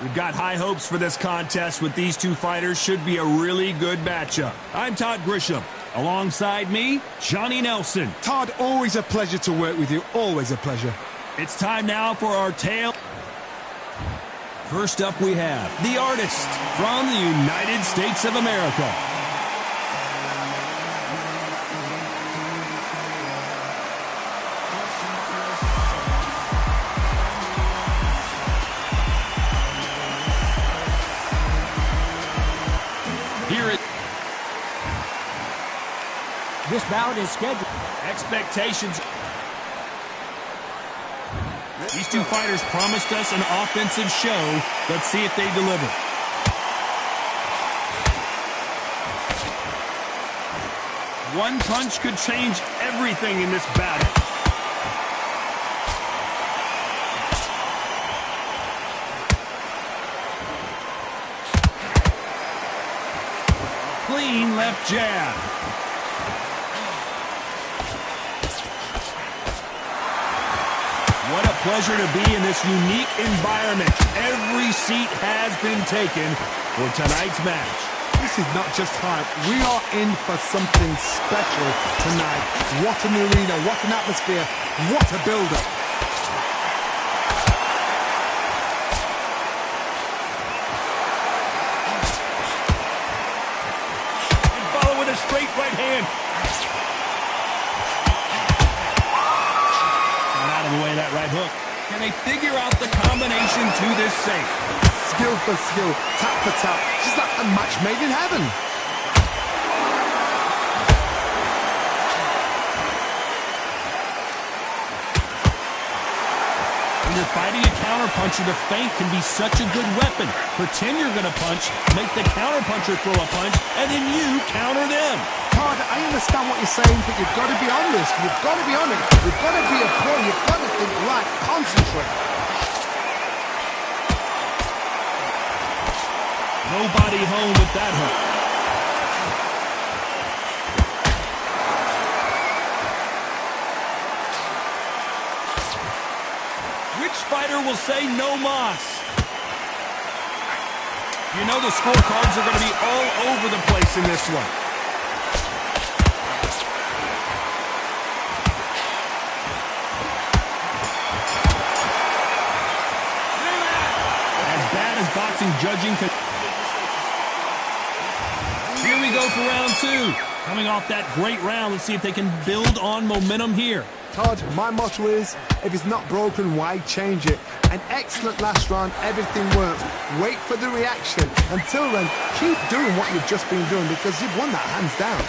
We've got high hopes for this contest with these two fighters. Should be a really good matchup. I'm Todd Grisham. Alongside me, Johnny Nelson. Todd, always a pleasure to work with you. Always a pleasure. It's time now for our tale. First up we have the artist from the United States of America. This bout is scheduled. Expectations. These two fighters promised us an offensive show. Let's see if they deliver. One punch could change everything in this battle. Clean left jab. What a pleasure to be in this unique environment. Every seat has been taken for tonight's match. This is not just hype. We are in for something special tonight. What an arena, what an atmosphere, what a build-up. And follow with a straight right hand. Out of the way, that right hook. Can they figure out the combination to this safe? Skill for skill, tap for tap. Just like a match made in heaven. When you're fighting a counterpuncher, the feint can be such a good weapon. Pretend you're going to punch, make the counterpuncher throw a punch, and then you counter them. Todd, I understand what you're saying, but you've got to be honest. You've got to be honest. You've got to be a pro. You've got to think right. Concentrate. Nobody home with that hook. Which fighter will say no mas? You know the scorecards are going to be all over the place in this one. As bad as boxing judging could... Here we go for round two. Coming off that great round, let's see if they can build on momentum here. Todd, my motto is, if it's not broken, why change it? An excellent last round, everything works. Wait for the reaction. Until then, keep doing what you've just been doing because you've won that hands down.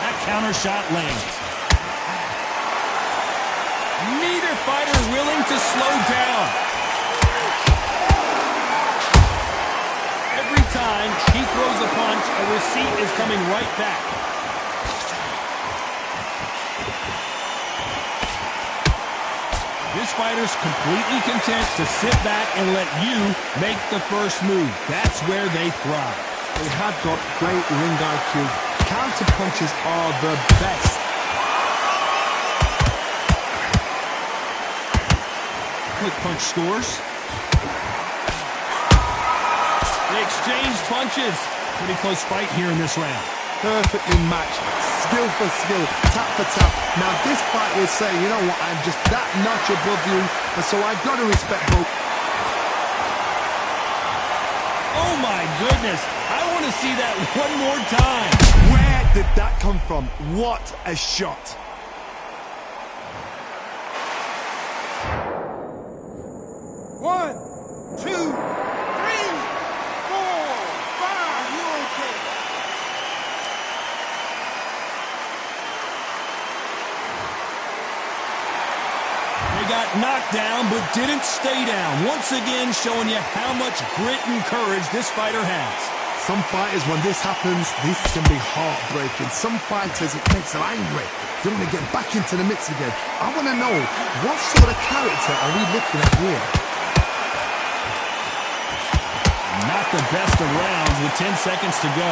That counter shot lands. Neither fighter willing to slow down. Every time he throws a punch, a receipt is coming right back. This fighter's completely content to sit back and let you make the first move. That's where they thrive. They have got great ring IQ. Counter punches are the best. Quick punch scores. They exchange punches. Pretty close fight here in this round. Perfectly matched. Skill for skill, tap for tap. Now this fight is saying, you know what, I'm just that notch above you, and so I've got to respect both. Oh my goodness, I want to see that one more time. Where did that come from? What a shot. One, two, three, four, five. You okay? They got knocked down, but didn't stay down. Once again, showing you how much grit and courage this fighter has. Some fighters, when this happens, this can be heartbreaking. Some fighters, it makes them angry. They want to get back into the mix again. I want to know, what sort of character are we looking at here? Not the best of rounds with 10 seconds to go.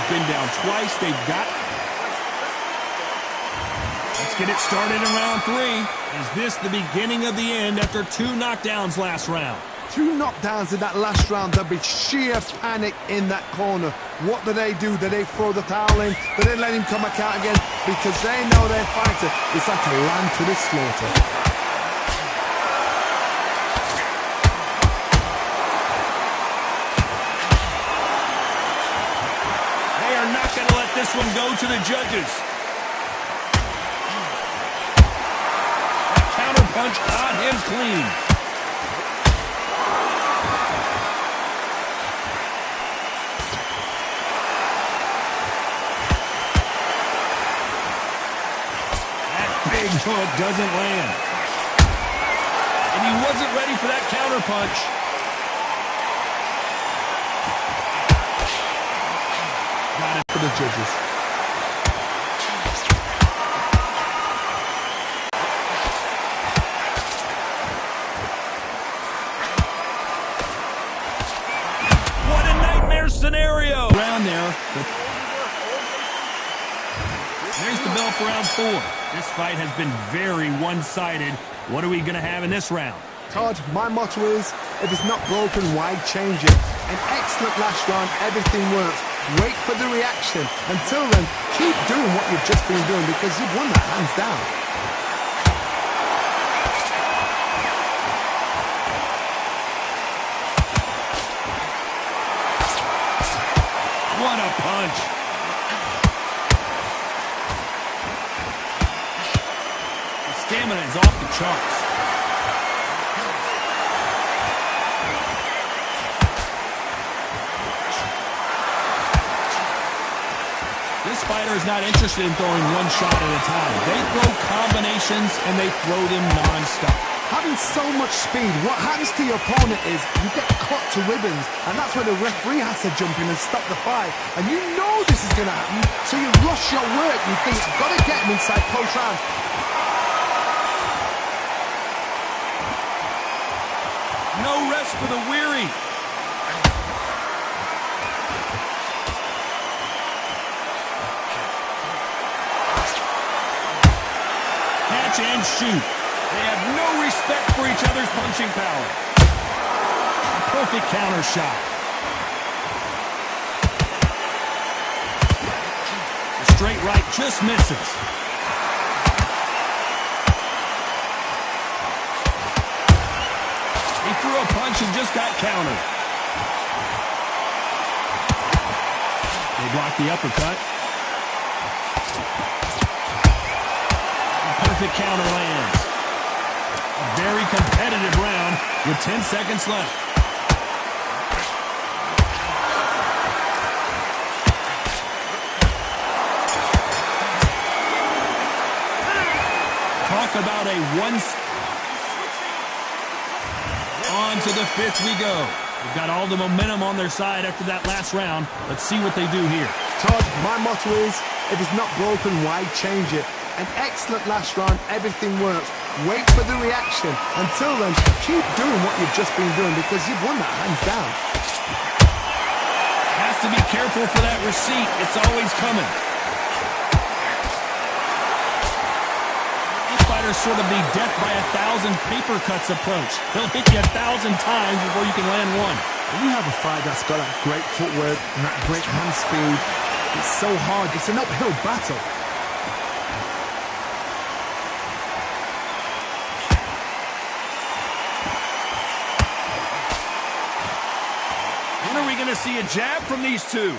been down twice. They've got... Let's get it started in round 3. Is this the beginning of the end after 2 knockdowns last round? 2 knockdowns in that last round. There'll be sheer panic in that corner. What do? Do they throw the towel in? Do they let him come back out again? Because they know their fighter is like a lamb to the slaughter. They are not going to let this one go to the judges. That counter punch got him clean. Big hook doesn't land. And he wasn't ready for that counter punch. Got it for the judges. What a nightmare scenario. Around there. There's the bell for round 4. This fight has been very one-sided. What are we going to have in this round? Todd, my motto is, if it's not broken, why change it? An excellent last round, everything works. Wait for the reaction. Until then, keep doing what you've just been doing because you've won that hands down. What a punch. Stamina is off the charts. This fighter is not interested in throwing one shot at a time. They throw combinations and they throw them non-stop. Having so much speed, what happens to your opponent is you get cut to ribbons, and that's where the referee has to jump in and stop the fight. And you know this is going to happen, so you rush your work. You think, I've got to get him inside close rounds. No rest for the weary. Catch and shoot. They have no respect for each other's punching power. A perfect counter shot. The straight right just misses. He threw a punch and just got countered. They blocked the uppercut. A perfect counter lands. A very competitive round with 10 seconds left. Talk about a one... On to the 5th we go. They've got all the momentum on their side after that last round. Let's see what they do here. Todd, my motto is, if it's not broken, why change it? An excellent last round, everything works. Wait for the reaction. Until then, keep doing what you've just been doing because you've won that hands down. Has to be careful for that receipt. It's always coming. Sort of the death by 1,000 paper cuts approach. He'll hit you 1,000 times before you can land one. When you have a fight that's got that great footwork and that great hand speed, it's so hard. It's an uphill battle. When are we going to see a jab from these two?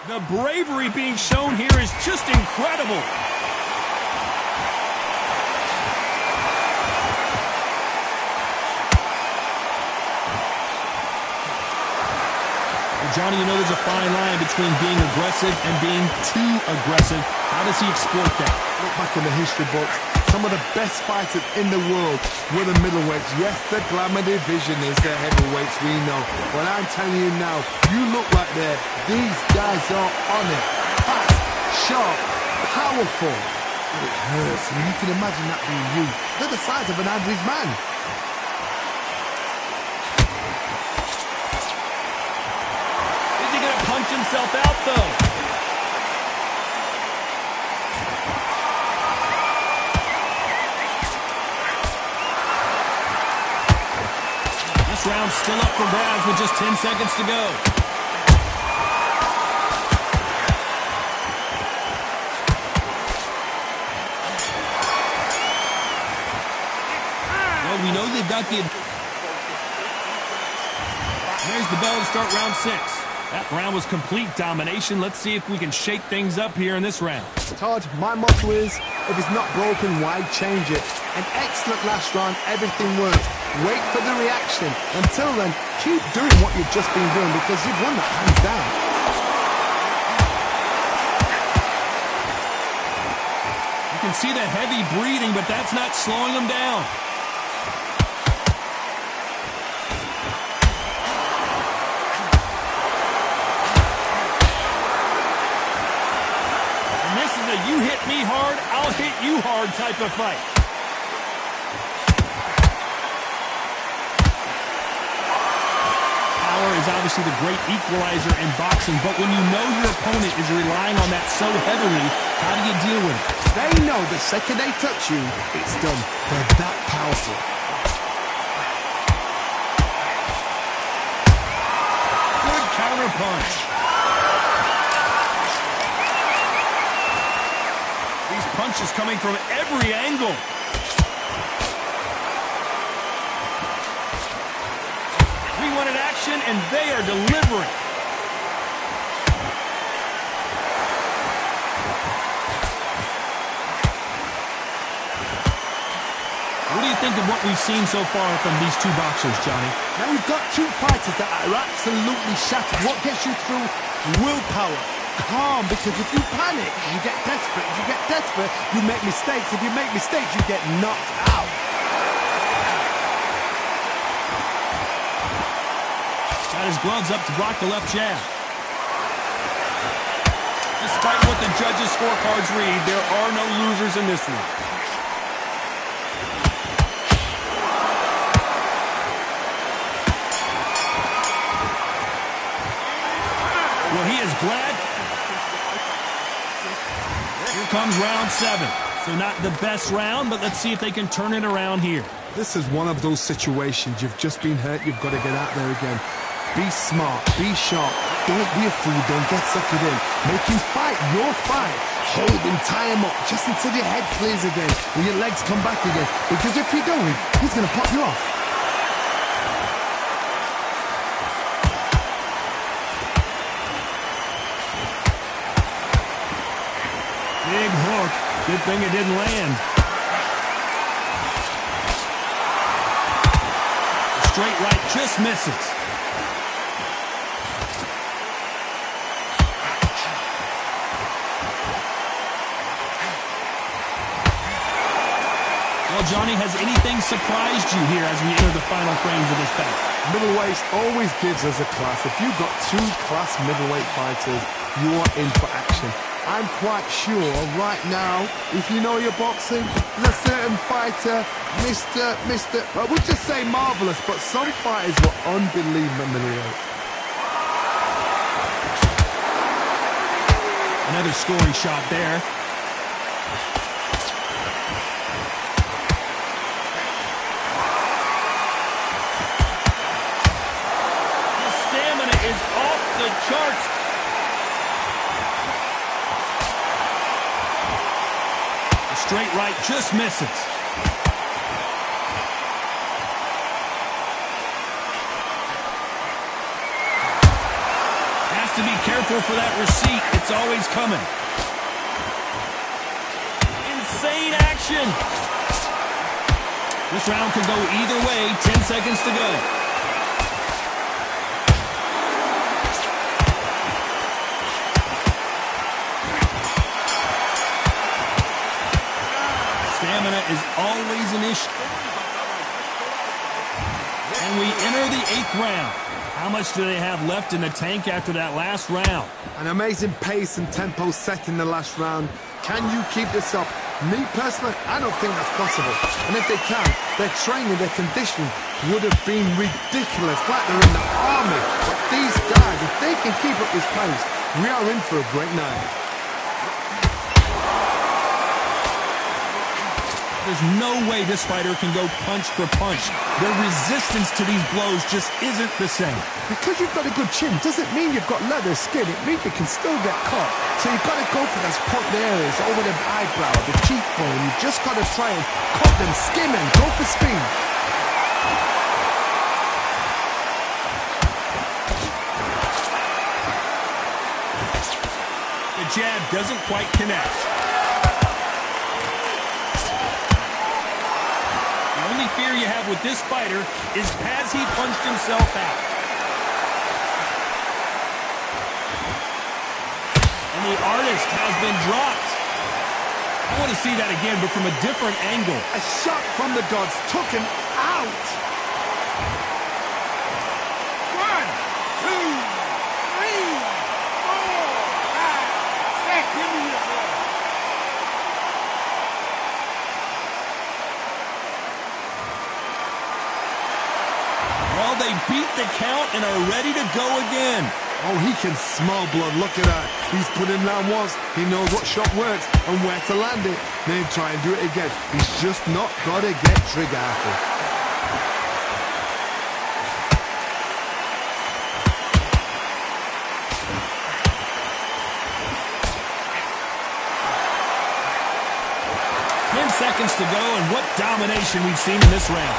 The bravery being shown here is just incredible. Well, Johnny, you know there's a fine line between being aggressive and being too aggressive. How does he exploit that? Look back in the history books. Some of the best fighters in the world were the middleweights. Yes, the glamour division is the heavyweights, we know. But I'm telling you now, you look like these guys are on it. Fast, sharp, powerful. But it hurts, and you can imagine that being you. They're the size of an average man. punch himself out, though. This round's still up for grabs with just 10 seconds to go. Well, we know they've got the... There's the bell to start round 6. That round was complete domination. Let's see if we can shake things up here in this round. Todd, my motto is, if it's not broken, why change it? An excellent last round, everything worked. Wait for the reaction. Until then, keep doing what you've just been doing because you've won that hands down. You can see the heavy breathing, but that's not slowing him down. And this is a you hit me hard, I'll hit you hard type of fight. Is obviously the great equalizer in boxing, but when you know your opponent is relying on that so heavily, how do you deal with it? They know the second they touch you, it's done. They're that powerful. Good counter punch. These punches coming from every angle. We wanted action, and they are delivering. What do you think of what we've seen so far from these two boxers, Johnny? Now we've got two fighters that are absolutely shattered. What gets you through? Willpower. Calm, because if you panic, you get desperate. If you get desperate, you make mistakes. If you make mistakes, you get knocked out. Got his gloves up to block the left jab. Despite what the judges' scorecards read, there are no losers in this one. Well, he is glad. Here comes round 7. So not the best round, but let's see if they can turn it around here. This is one of those situations. You've just been hurt. You've got to get out there again. Be smart. Be sharp. Don't be a fool. Don't get suckered in. Make him fight your fight. Hold him, tie him up, just until your head clears again and your legs come back again. Because if you don't, he's going to pop you off. Big hook. Good thing it didn't land. Straight right just misses. Well, Johnny, has anything surprised you here as we enter the final frames of this bout? Middleweight always gives us a class. If you've got two class middleweight fighters, you are in for action. I'm quite sure right now, if you know your boxing, there's a certain fighter, Mr. I would just say marvelous, but some fighters were unbelievable middleweight. Another scoring shot there. His stamina is off the charts. Straight right just misses. Has to be careful for that receipt. It's always coming. Insane action. This round could go either way. 10 seconds to go. Stamina is always an issue. And we enter the 8th round. How much do they have left in the tank after that last round? An amazing pace and tempo set in the last round. Can you keep this up? Me personally, I don't think that's possible. And if they can, their training, their conditioning would have been ridiculous, like they're in the army. But these guys, if they can keep up this pace, we are in for a great night. There's no way this fighter can go punch for punch. Their resistance to these blows just isn't the same. Because you've got a good chin doesn't mean you've got leather skin. It means you can still get caught. So you've got to go for those point areas over the eyebrow, the cheekbone. You've just got to try and cut them, skim and go for speed. The jab doesn't quite connect. The only fear you have with this fighter is has he punched himself out? And the artist has been dropped. I want to see that again, but from a different angle. A shot from the gods took him out. 1, 2, 3, 4, 5, 6. Give me your blood. Well, they beat the count and are ready to go again. Oh, he can smell blood. Look at that. He's put him down once. He knows what shot works and where to land it. Then try and do it again. He's just not got to get trigger happy. Seconds to go, and what domination we've seen in this round.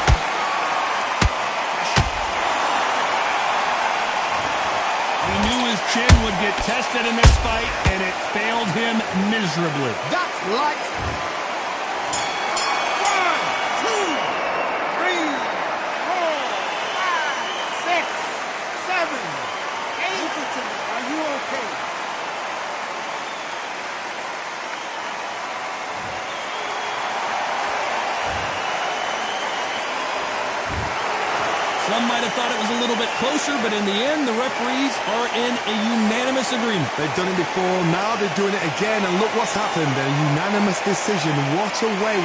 He knew his chin would get tested in this fight, and it failed him miserably. That's light. 1, 2, 3, 4, 5, 6, 7, 8. Listen to me. Are you okay? Some might have thought it was a little bit closer, but in the end, the referees are in a unanimous agreement. They've done it before, now they're doing it again, and look what's happened. A unanimous decision. What a way.